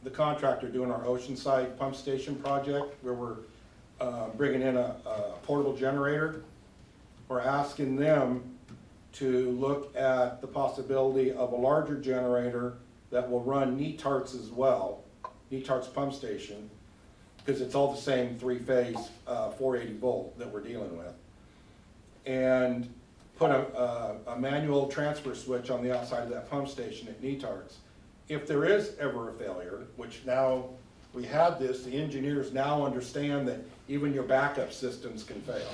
the contractor doing our Oceanside pump station project, where we're bringing in a portable generator. We're asking them to look at the possibility of a larger generator that will run Netarts as well, Netarts pump station, because it's all the same three-phase 480 volt that we're dealing with. And put a manual transfer switch on the outside of that pump station at Netarts. If there is ever a failure, which now we have this, the engineers now understand that even your backup systems can fail.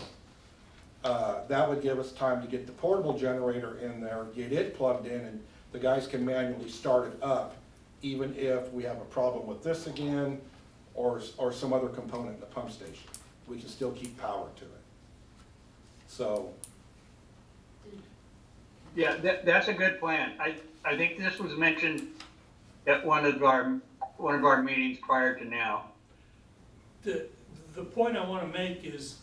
That would give us time to get the portable generator in there, get it plugged in, and the guys can manually start it up, even if we have a problem with this again, or some other component in the pump station. We can still keep power to it. So. Yeah, that's a good plan. I think this was mentioned at one of our meetings prior to now. The point I want to make is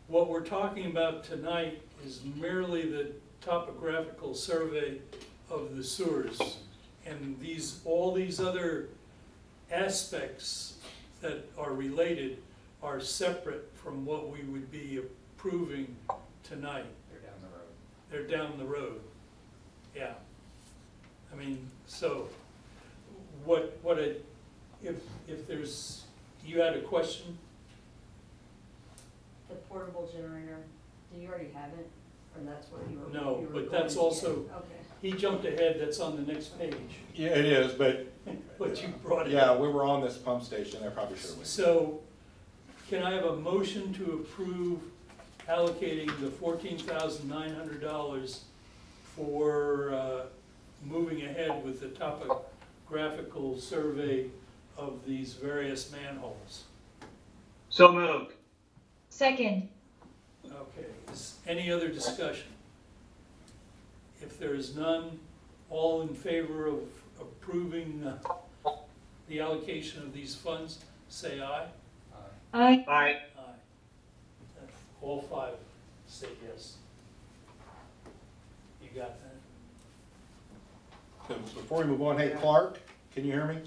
what we're talking about tonight is merely the topographical survey of the sewers, and all these other aspects that are related are separate from what we would be approving tonight. They're down the road. They're down the road. Yeah. I mean, so if there's, you had a question? The portable generator, do you already have it? Or that's what you were? No, but that's also, okay. He jumped ahead, that's on the next page. Yeah, it is, but. But you brought it Yeah, up. we were on this pump station, I probably should have. So, can I have a motion to approve allocating the $14,900 for moving ahead with the topographical survey of these various manholes? So moved. Second. Okay, is any other discussion? If there is none, all in favor of approving the allocation of these funds, say aye. Aye. Aye. Aye. All five say yes. You got that? So before we move on, hey Clark, can you hear me?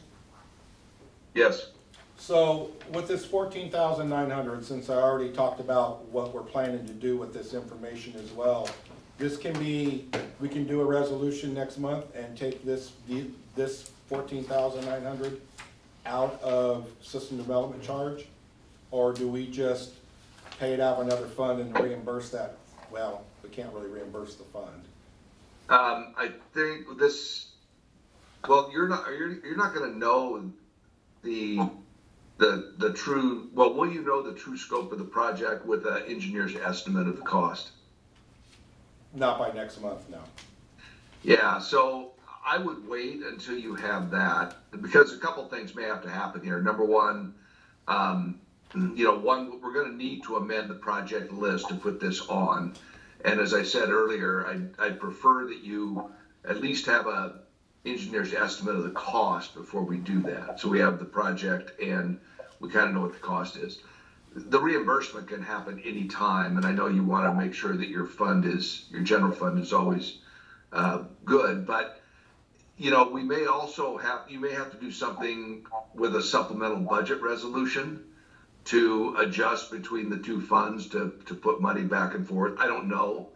Yes. So with this 14,900, since I already talked about what we're planning to do with this information as well, this can be, we can do a resolution next month and take this 14,900 out of system development charge, or do we just pay it out of another fund and reimburse that? Well, we can't really reimburse the fund. I think this. Well, you're not going to know the true. Well, will you know the true scope of the project with an engineer's estimate of the cost? Not by next month, no. Yeah, so I would wait until you have that, because a couple things may have to happen here. Number one, we're going to need to amend the project list to put this on. And as I said earlier, I'd prefer that you at least have a engineer's estimate of the cost before we do that. So we have the project and we kind of know what the cost is. The reimbursement can happen anytime, and I know you want to make sure that your general fund is always good, but we may also you may have to do something with a supplemental budget resolution to adjust between the two funds to put money back and forth. I don't know.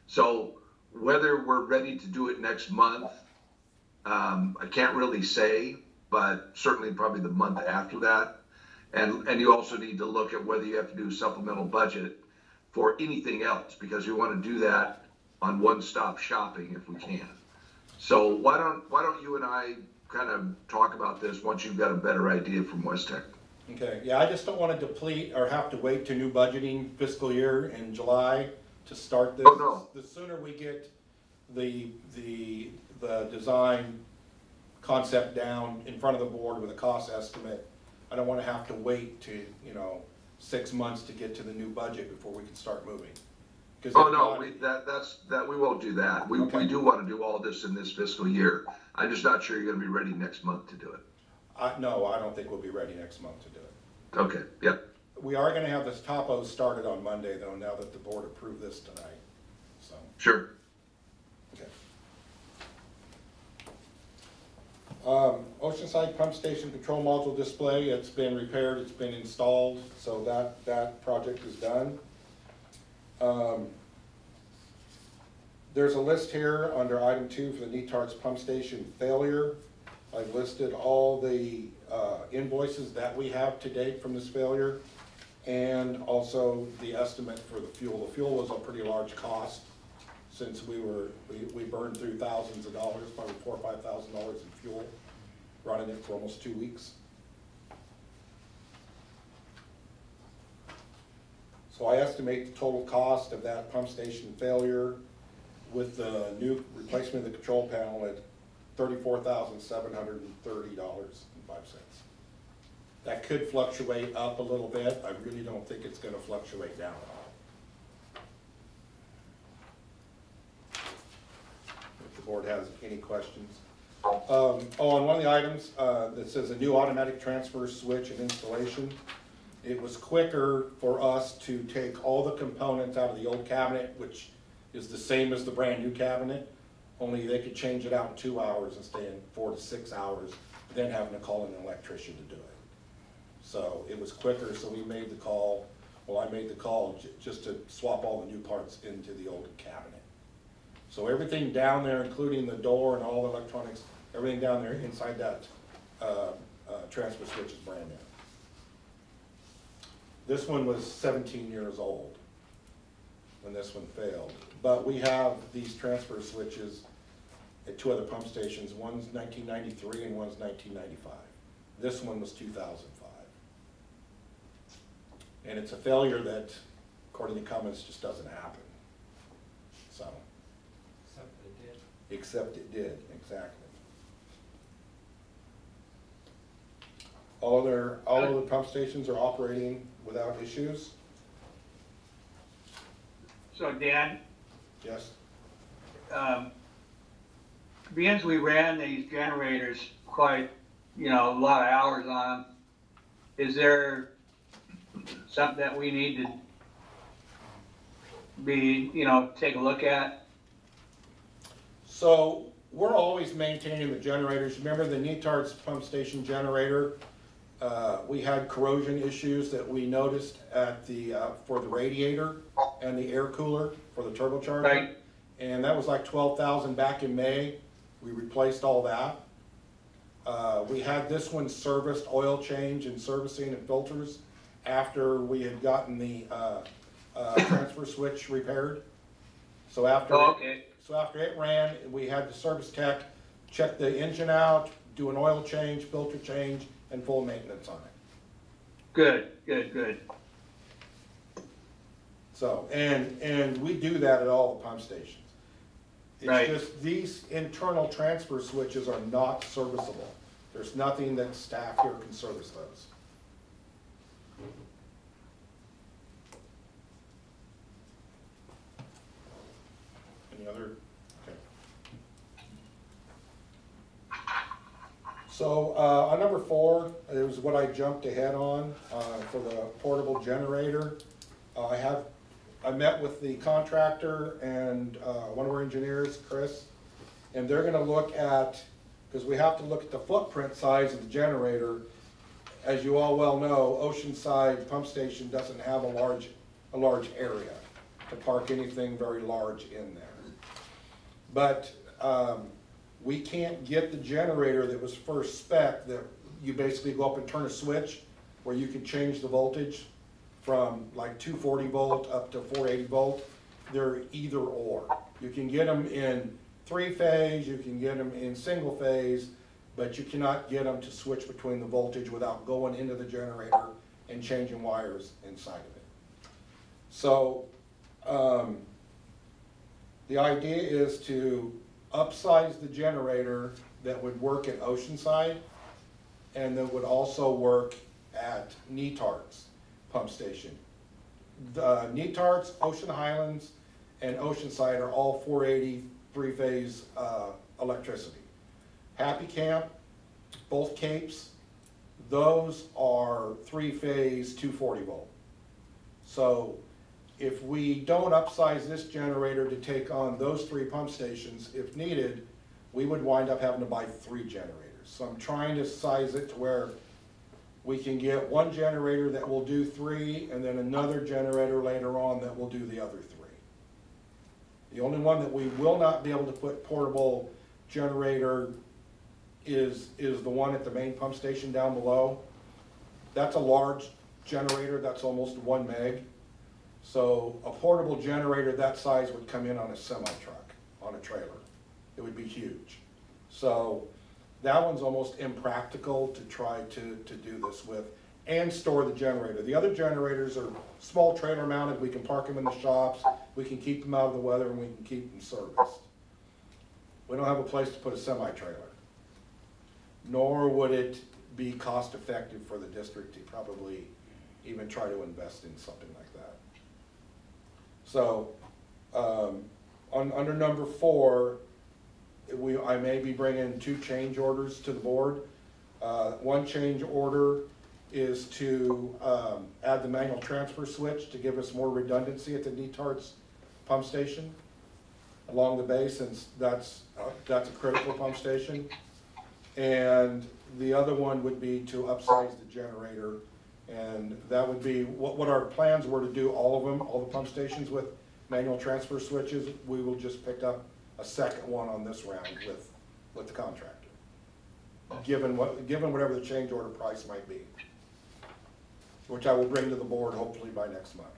So whether we're ready to do it next month, I can't really say, but certainly probably the month after that. And you also need to look at whether you have to do a supplemental budget for anything else, because we want to do that on one-stop shopping if we can. So why don't you and I kind of talk about this once you've got a better idea from West Tech? Okay, yeah, I just don't want to deplete or have to wait to new budgeting fiscal year in July to start this. Oh, no. The sooner we get the design concept down in front of the board with a cost estimate, I don't want to have to wait to 6 months to get to the new budget before we can start moving. Oh no, we won't do that. We do want to do all this in this fiscal year. I'm just not sure you're going to be ready next month to do it. No, I don't think we'll be ready next month to do it. Okay. Yep. We are going to have this topo started on Monday, though, now that the board approved this tonight. So. Sure. Okay. Oceanside Pump Station Control Module Display, it's been repaired, it's been installed, so that project is done. There's a list here under item 2 for the Netarts Pump Station failure. I've listed all the invoices that we have to date from this failure, and also the estimate for the fuel. The fuel was a pretty large cost, since we burned through thousands of dollars, probably $4,000 or $5,000 in fuel, running it for almost 2 weeks. So I estimate the total cost of that pump station failure with the new replacement of the control panel at $34,730.05. That could fluctuate up a little bit. I really don't think it's going to fluctuate down at all. If the board has any questions. On one of the items that says a new automatic transfer switch and installation, it was quicker for us to take all the components out of the old cabinet, which is the same as the brand new cabinet, only they could change it out in 2 hours instead of 4 to 6 hours, then having to call an electrician to do it. So it was quicker, so we made the call, well, I made the call just to swap all the new parts into the old cabinet. So everything down there, including the door and all the electronics, everything down there inside that transfer switch is brand new. This one was 17 years old when this one failed. But we have these transfer switches at 2 other pump stations. One's 1993 and one's 1995. This one was 2005. And it's a failure that, according to Cummins, just doesn't happen. So. Except it did, exactly. All of the pump stations are operating without issues. So Dan, Yes. being as we ran these generators quite, a lot of hours on them, is there something that we need to be, take a look at? So we're always maintaining the generators. Remember the Netarts pump station generator? We had corrosion issues that we noticed at the for the radiator and the air cooler for the turbocharger. Right. And that was like $12,000 back in May. We replaced all that. We had this one serviced, oil change and servicing and filters after we had gotten the transfer switch repaired. So after after it ran, we had the service tech check the engine out, do an oil change, filter change, and full maintenance on it. Good. So, and we do that at all the pump stations. It's right. just these internal transfer switches are not serviceable. There's nothing that staff here can service those. Any other? Okay. So on number 4, it was what I jumped ahead on for the portable generator. I met with the contractor and one of our engineers, Chris, and they're going to look at, because we have to look at the footprint size of the generator. As you all well know, Oceanside Pump Station doesn't have a large area to park anything very large in there. But we can't get the generator that was first spec, that you basically go up and turn a switch where you can change the voltage from like 240 volt up to 480 volt. They're either or. You can get them in 3-phase, you can get them in single phase, but you cannot get them to switch between the voltage without going into the generator and changing wires inside of it. So the idea is to upsize the generator that would work at Oceanside and that would also work at Netarts Pump Station. The Netarts, Ocean Highlands, and Oceanside are all 480 3-phase electricity. Happy Camp, both Capes, those are 3-phase 240 volt. So if we don't upsize this generator to take on those 3 pump stations, if needed, we would wind up having to buy 3 generators. So I'm trying to size it to where we can get one generator that will do 3 and then another generator later on that will do the other 3. The only one that we will not be able to put portable generator is the one at the main pump station down below. That's a large generator, that's almost 1 meg. So a portable generator that size would come in on a semi-truck, on a trailer. It would be huge. So that one's almost impractical to try to do this with and store the generator. The other generators are small trailer mounted. We can park them in the shops. We can keep them out of the weather and we can keep them serviced. We don't have a place to put a semi-trailer. Nor would it be cost effective for the district to probably even try to invest in something like that. So under number 4, I may be bringing 2 change orders to the board. One change order is to add the manual transfer switch to give us more redundancy at the Netarts pump station along the bay, since that's a critical pump station. And the other one would be to upsize the generator, and that would be what our plans were to do all of them, all the pump stations with manual transfer switches. We will just pick up a second one on this round with the contractor, given whatever the change order price might be, which I will bring to the board hopefully by next month.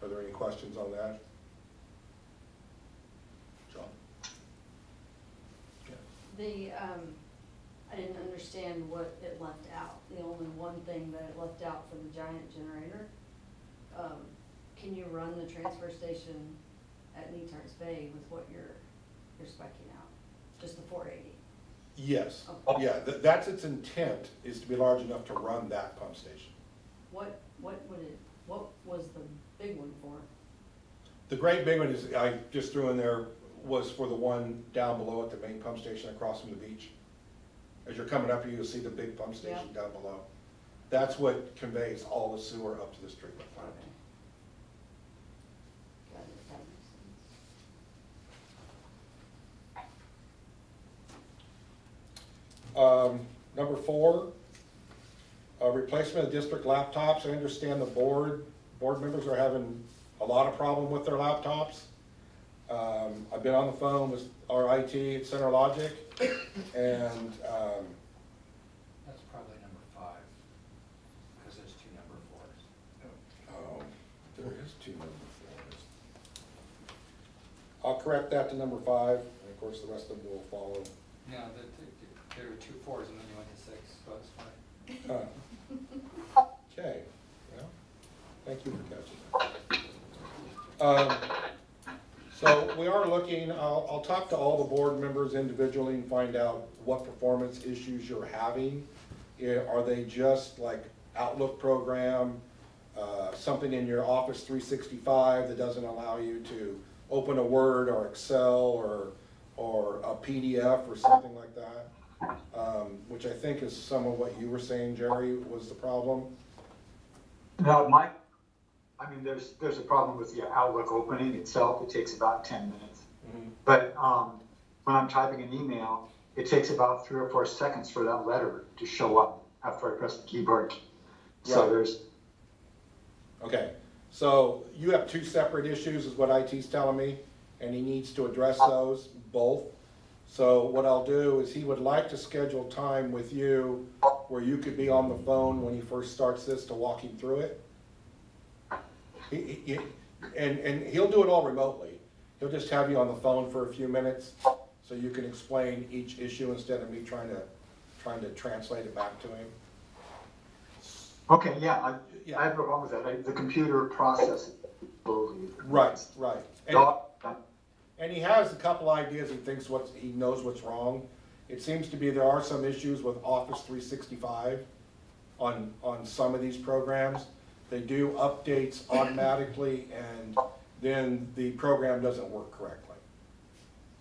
Are there any questions on that? John? The, I didn't understand what it left out. The only one thing that it left out for the giant generator. Can you run the transfer station at Netarts Bay with what you're spec'ing out? Just the 480? Yes. Okay. Yeah, that's its intent, is to be large enough to run that pump station. What was the big one for? The great big one is, I just threw in there, was for the one down below at the main pump station across from the beach. As you're coming up here, you'll see the big pump station down below. That's what conveys all the sewer up to this treatment plant. Okay. Got it, that makes sense. Number 4, replacement of district laptops. I understand the board members are having a lot of problem with their laptops. I've been on the phone with our IT at Center Logic, and that's probably number 5, because there's 2 number 4s. oh, there is 2 number 4s. I'll correct that to number 5, and of course the rest of them will follow. No, there were 2 4s and then you went to 6, so it's fine. Okay, well, thank you for catching that. So we are looking, I'll talk to all the board members individually and find out what performance issues you're having. Are they just like Outlook program, something in your Office 365 that doesn't allow you to open a Word or Excel or a PDF or something like that? Which I think is some of what you were saying, Jerry, was the problem. No, I mean, there's a problem with the Outlook opening itself. It takes about 10 minutes. Mm-hmm. But when I'm typing an email, it takes about 3 or 4 seconds for that letter to show up after I press the keyboard. Right. So there's... Okay, so you have 2 separate issues is what IT's telling me, and he needs to address those both. So what I'll do is he would like to schedule time with you where you could be on the phone when he first starts this to walk him through it. And he'll do it all remotely. He'll just have you on the phone for a few minutes so you can explain each issue instead of me trying to translate it back to him. Okay, yeah, I have no problem with that. The computer processes it slowly. Right. And he has a couple ideas. He knows what's wrong. It seems to be there are some issues with Office 365 on some of these programs. They do updates automatically, and then the program doesn't work correctly.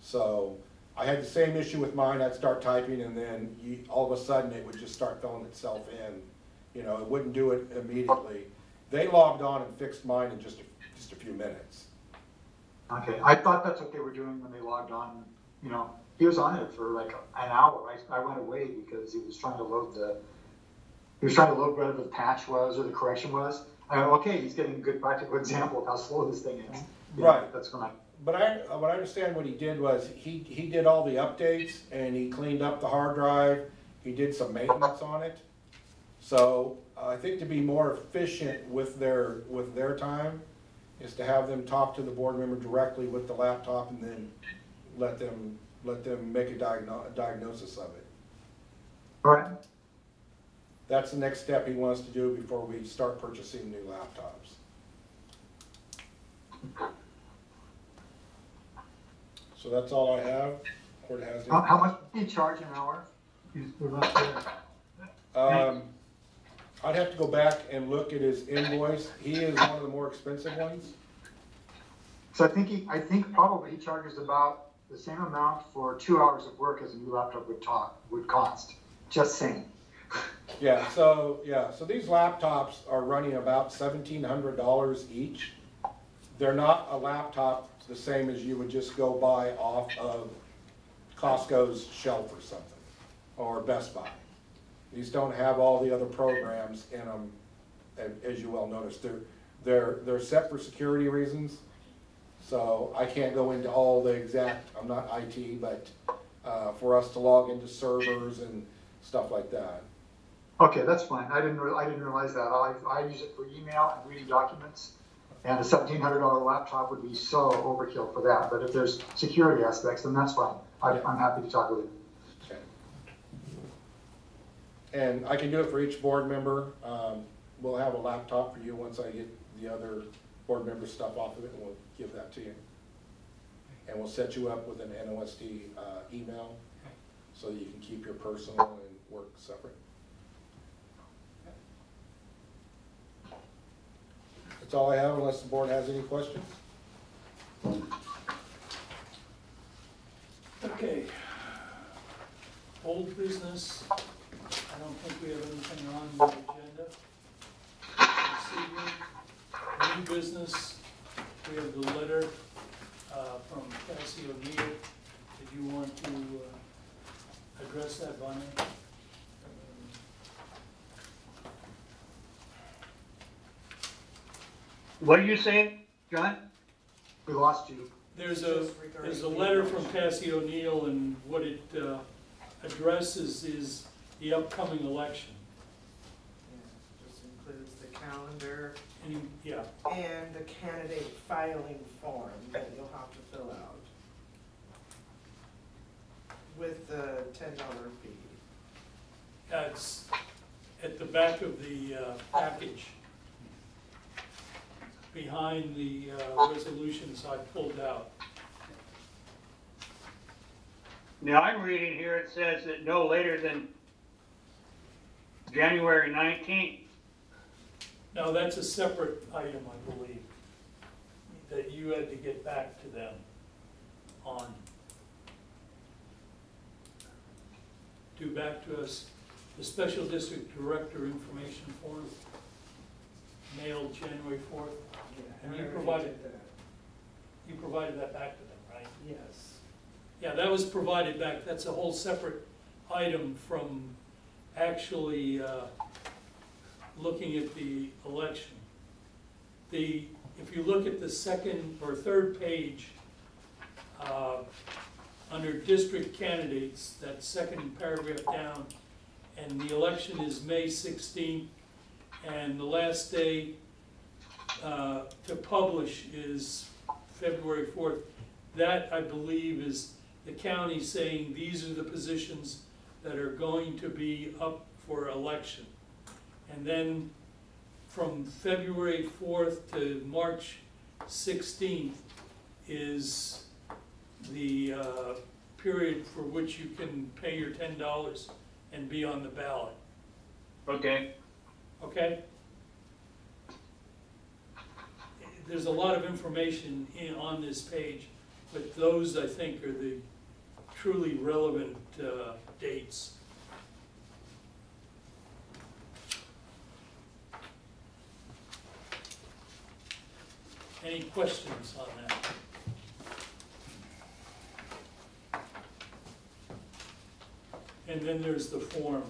So I had the same issue with mine. I'd start typing, and then all of a sudden it would just start filling itself in. You know, it wouldn't do it immediately. They logged on and fixed mine in just a few minutes. Okay, I thought that's what they were doing when they logged on, you know, he was on it for like an hour. I went away because he was trying to load whatever the patch was or the correction was. I went, okay, he's getting a good practical example of how slow this thing is. Right. That's when I, But what I understand what he did was, he did all the updates, and he cleaned up the hard drive, he did some maintenance on it. So, I think to be more efficient with their time, is to have them talk to the board member directly with the laptop, and then let them make a diagnosis of it. all right. That's the next step he wants to do before we start purchasing new laptops. So that's all I have. Court has it. How much do you charge an hour? I'd have to go back and look at his invoice. He is one of the more expensive ones. So I think probably he charges about the same amount for 2 hours of work as a new laptop would cost. Just saying. So these laptops are running about $1,700 each. They're not a laptop the same as you would just go buy off of Costco's shelf or something, or Best Buy. These don't have all the other programs in them, as you well noticed. They're set for security reasons, so I can't go into all the exact, I'm not IT, but for us to log into servers and stuff like that. Okay, that's fine. I didn't realize that. I use it for email and reading documents, and a $1,700 laptop would be so overkill for that. But if there's security aspects, then that's fine. I'm happy to talk with you. Okay. And I can do it for each board member. We'll have a laptop for you once I get the other board member stuff off of it, and we'll give that to you. And we'll set you up with an NOSD email so that you can keep your personal and work separate. That's all I have, unless the board has any questions. Okay. Old business, I don't think we have anything on the agenda this evening. New business, we have the letter from Cassie O'Neill. Did you want to address that, Bonnie? What are you saying, John? We lost you. There's a letter from Cassie O'Neill, and what it addresses is the upcoming election. Yeah, just includes the calendar Yeah. and the candidate filing form that you'll have to fill out with the $10 fee. It's at the back of the package, behind the resolutions I pulled out. Now, I'm reading here, it says that no later than January 19th. Now, that's a separate item, I believe, that you had to get back to them on. Due back to us, the Special District Director Information Form, mailed January 4th. And you provided that back to them, right? Yes. Yeah, that was provided back. That's a whole separate item from actually looking at the election. If you look at the second or third page, under district candidates, that second paragraph down, and the election is May 16th, and the last day to publish is February 4th. That, I believe, is the county saying these are the positions that are going to be up for election. And then from February 4th to March 16th is the period for which you can pay your $10 and be on the ballot. Okay. Okay? There's a lot of information on this page, but those, I think, are the truly relevant dates. Any questions on that? And then there's the form.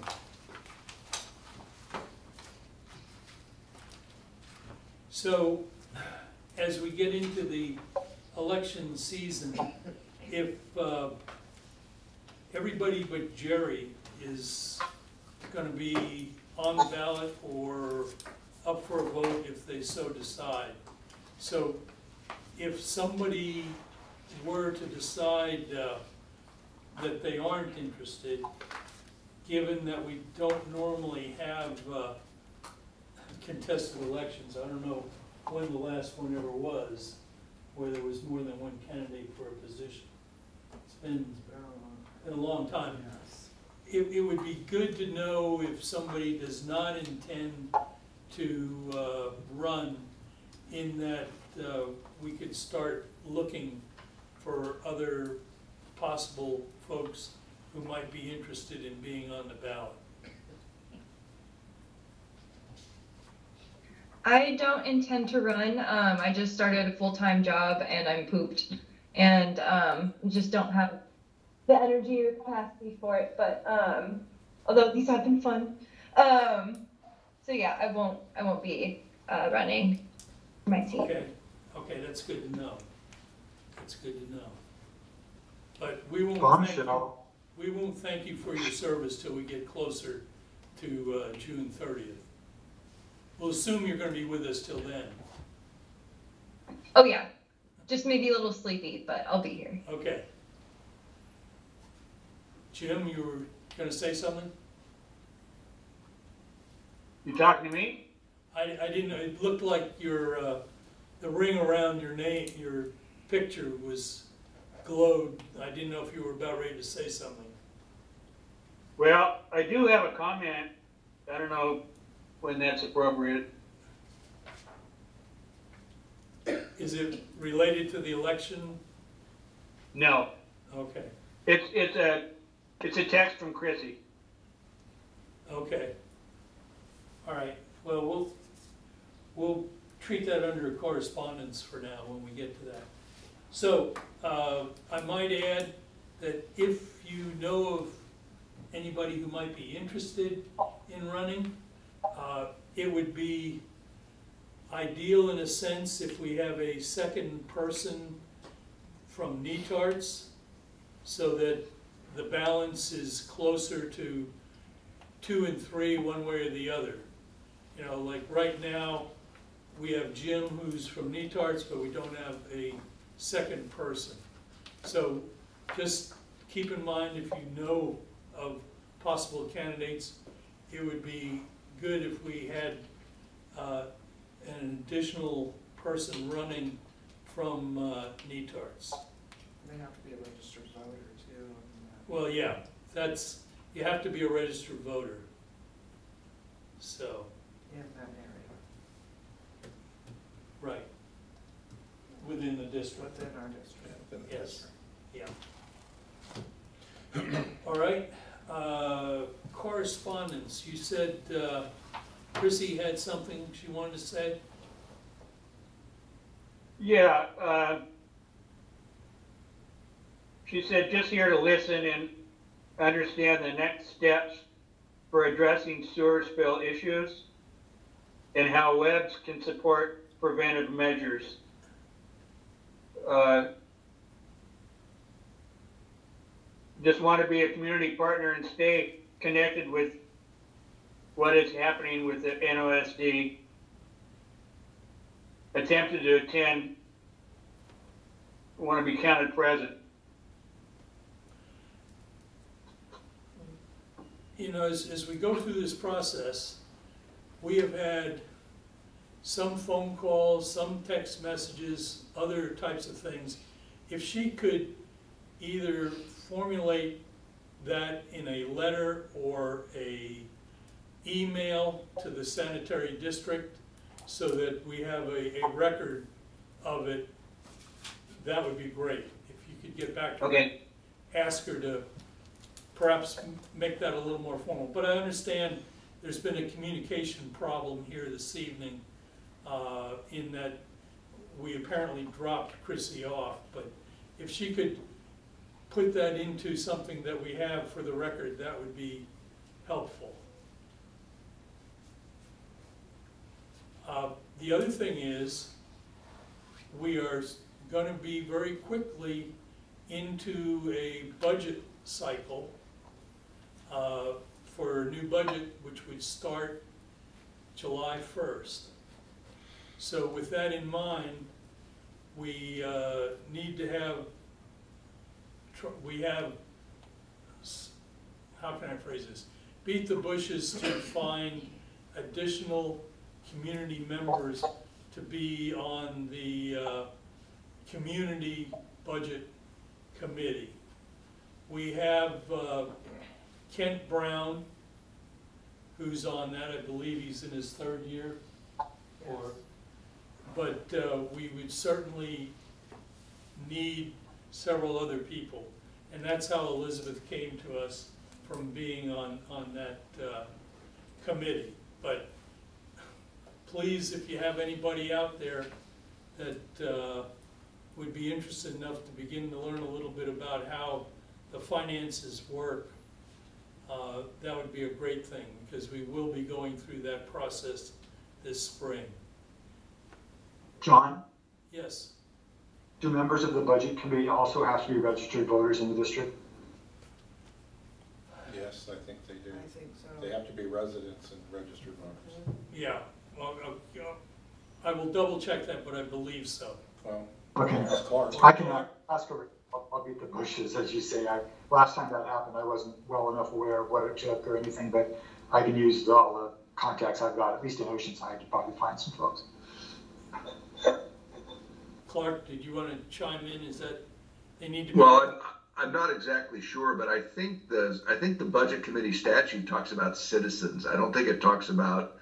So, as we get into the election season, if everybody but Jerry is gonna be on the ballot or up for a vote if they so decide. So, if somebody were to decide that they aren't interested, given that we don't normally have contested elections, I don't know when the last one ever was, where there was more than one candidate for a position. It's been a long time. It would be good to know if somebody does not intend to run, in that we could start looking for other possible folks who might be interested in being on the ballot. I don't intend to run. I just started a full-time job and I'm pooped and just don't have the energy or capacity for it. But although these have been fun, so yeah, I won't be running for my seat. Okay, that's good to know. That's good to know. But we won't we won't thank you for your service till we get closer to June 30th. We'll assume you're going to be with us till then. Oh yeah, just maybe a little sleepy, but I'll be here. Okay. Jim, you were going to say something? You talking to me? I didn't know. It looked like your the ring around your name, your picture was glowed. I didn't know if you were about ready to say something. Well, I do have a comment. I don't know when that's appropriate. Is it related to the election? No. Okay. It's a text from Chrissy. Okay. All right. Well, we'll treat that under correspondence for now when we get to that. So I might add that if you know of anybody who might be interested in running, it would be ideal in a sense if we have a second person from Netarts, so that the balance is closer to 2 and 3 one way or the other. You know, like right now we have Jim who's from Netarts, but we don't have a second person. So just keep in mind, if you know of possible candidates, it would be good if we had an additional person running from Netarts. They have to be a registered voter too. Well, yeah, you have to be a registered voter. So, In that area, right, within the district. within our district. Yes, yeah. All right, correspondence. You said Chrissy had something she wanted to say? Yeah, she said just here to listen and understand the next steps for addressing sewer spill issues and how WEBS can support preventive measures. Just want to be a community partner and stay connected with what is happening with the NOSD. Attempted to attend, want to be counted present. You know, as we go through this process, we have had some phone calls, some text messages, other types of things. If she could either formulate that in a letter or a email to the sanitary district so that we have a record of it, that would be great. If you could get back to her, ask her to perhaps make that a little more formal. But I understand there's been a communication problem here this evening in that we apparently dropped Chrissy off. But if she could put that into something that we have for the record, that would be helpful. The other thing is, we are going to be very quickly into a budget cycle for a new budget, which would start July 1st. So with that in mind, we need to have, how can I phrase this? Beat the bushes to find additional community members to be on the community budget committee. We have Kent Brown, who's on that. I believe he's in his 3rd year. But we would certainly need several other people. And that's how Elizabeth came to us from being on that committee. But please, if you have anybody out there that would be interested enough to begin to learn a little bit about how the finances work, that would be a great thing, because we will be going through that process this spring. John, Yes. do members of the budget committee also have to be registered voters in the district? Yes, I think they do. I think so. They have to be residents and registered voters. Yeah. Well, I will double check that, but I believe so. Well, Okay, that's Clark. I can ask her, I'll beat the bushes, as you say. Last time that happened, I wasn't well enough aware of what it took or anything, but I can use all the contacts I've got, at least in Oceanside, to probably find some folks. Clark, did you want to chime in? Is that they need to be? Well, I'm not exactly sure, but I think the budget committee statute talks about citizens. I don't think it talks about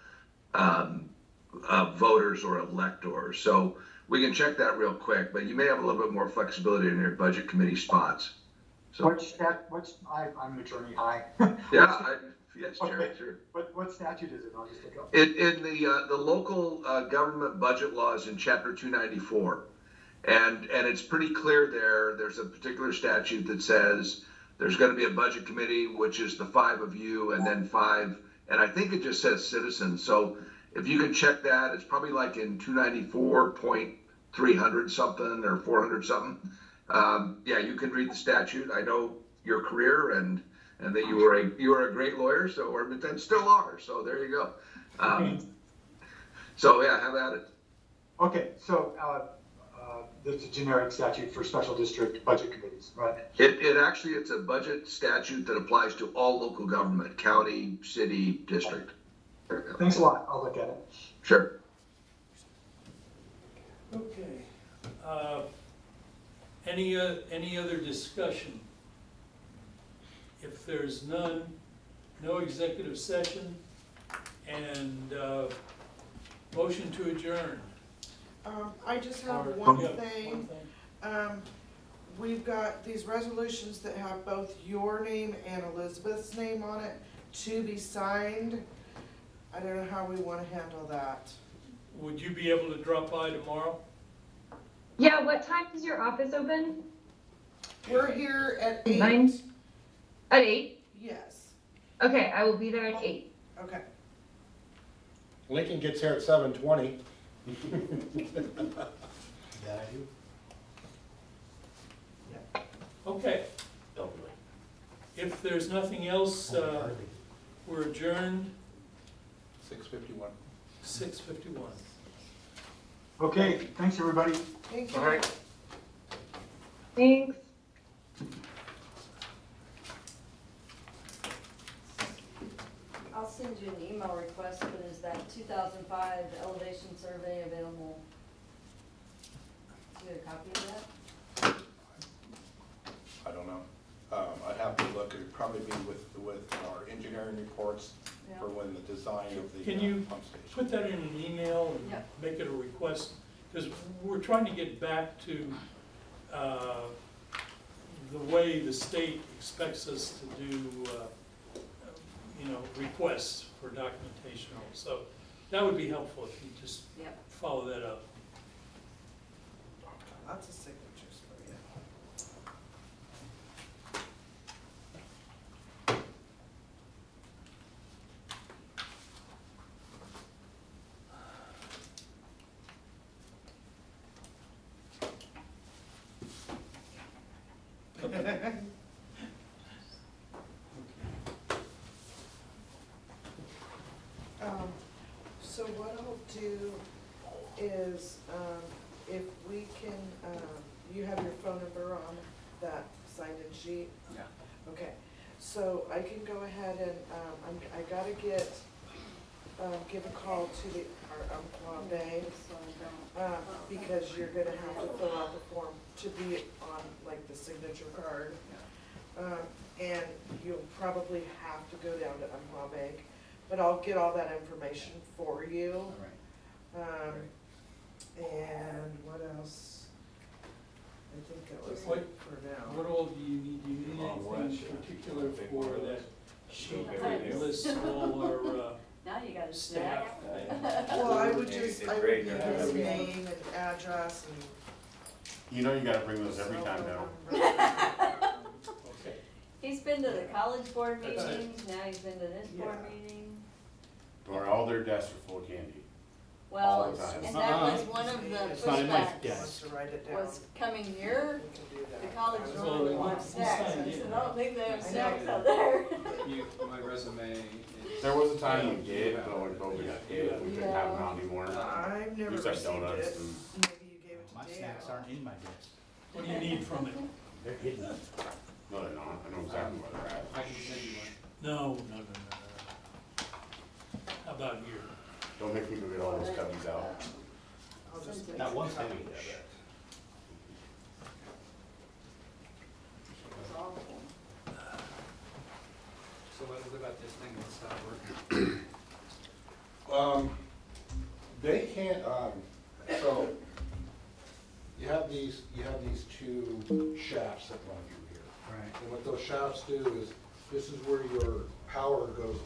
voters or electors. So we can check that real quick, but you may have a little bit more flexibility in your budget committee spots. So I'm an attorney, hi. Yeah, yes, Chair, Okay. sure. What statute is it? I'll just look up. In the local government budget laws in Chapter 294, and it's pretty clear there. There's a particular statute that says there's going to be a budget committee, which is the 5 of you, and then 5, and I think it just says citizens. So if you can check that, it's probably like in 294.300 something or 400 something. Yeah, you can read the statute. I know your career and that you were a great lawyer, and still are. So there you go. So yeah, have at it. Okay, so there's a generic statute for special district budget committees, right? It's a budget statute that applies to all local government, county, city, district. Thanks a lot. I'll look at it. Sure. Okay. Any other discussion? If there's none, no executive session, and motion to adjourn. I just have Or- one yeah, thing. We've got these resolutions that have both your name and Elizabeth's name on it to be signed. I don't know how we want to handle that. Would you be able to drop by tomorrow? Yeah, what time is your office open? We're here at 8. 9? At 8? Yes. Okay, I will be there at 8. Okay. Lincoln gets here at 7:20. That I do? Okay. Don't really. If there's nothing else, we're adjourned 6:51. 6:51. Okay, thanks, everybody. Thank you. All right. Thanks. I'll send you an email request, but is that 2005 elevation survey available? Do you have a copy of that? I don't know. I'd have to look. It'd probably be with our engineering reports Yeah. for when the design of the Can you pump station. put that in an email and Yep. make it a request? Because we're trying to get back to the way the state expects us to do, requests for documentation. So that would be helpful if you just Yep. follow that up. Lots of signatures for you. So what I'll do is, if we can, you have your phone number on that sign-in sheet? Yeah. Okay, so I can go ahead and, I gotta get, give a call to our Umpqua Bank, because you're gonna have to fill out the form to be on, like, the signature card. And you'll probably have to go down to Umpqua Bank, but I'll get all that information for you. All right. And what else? I think that was What- it for now. What all do you need? Do you need anything particular for that sheet that lists all our, Now you got a staff? snack. Well, I would just, I would need his name and address and. You know you gotta bring those every time now. Okay. He's been to the college board That's it. meetings, now he's been to this board Yeah. meeting. Or all their desks are full of candy. Well, All the time. and that was one of the It's not in my pushbacks, desk. Wants to write it down. was coming here, We can do that. the college I was Well, normally they wants want snacks, to I sign said, in. I don't think they have I snacks know. out there. My resume is. There was a time we did, but when COVID hit, we couldn't have them out anymore. I've never We just had received donuts it. and Maybe you gave it to My Dale. snacks aren't in my desk. What do you need from it? They're hidden. no, they're not. I know exactly where they're at. I can send you one. No. How about here? Don't make me go get all those cubbies out. I'll just make Not a one copy thing. of it. It's awful. So what is it about this thing that stopped working? They can't, so, you have these two shafts that run through here. Right. And what those shafts do is, this is where your power goes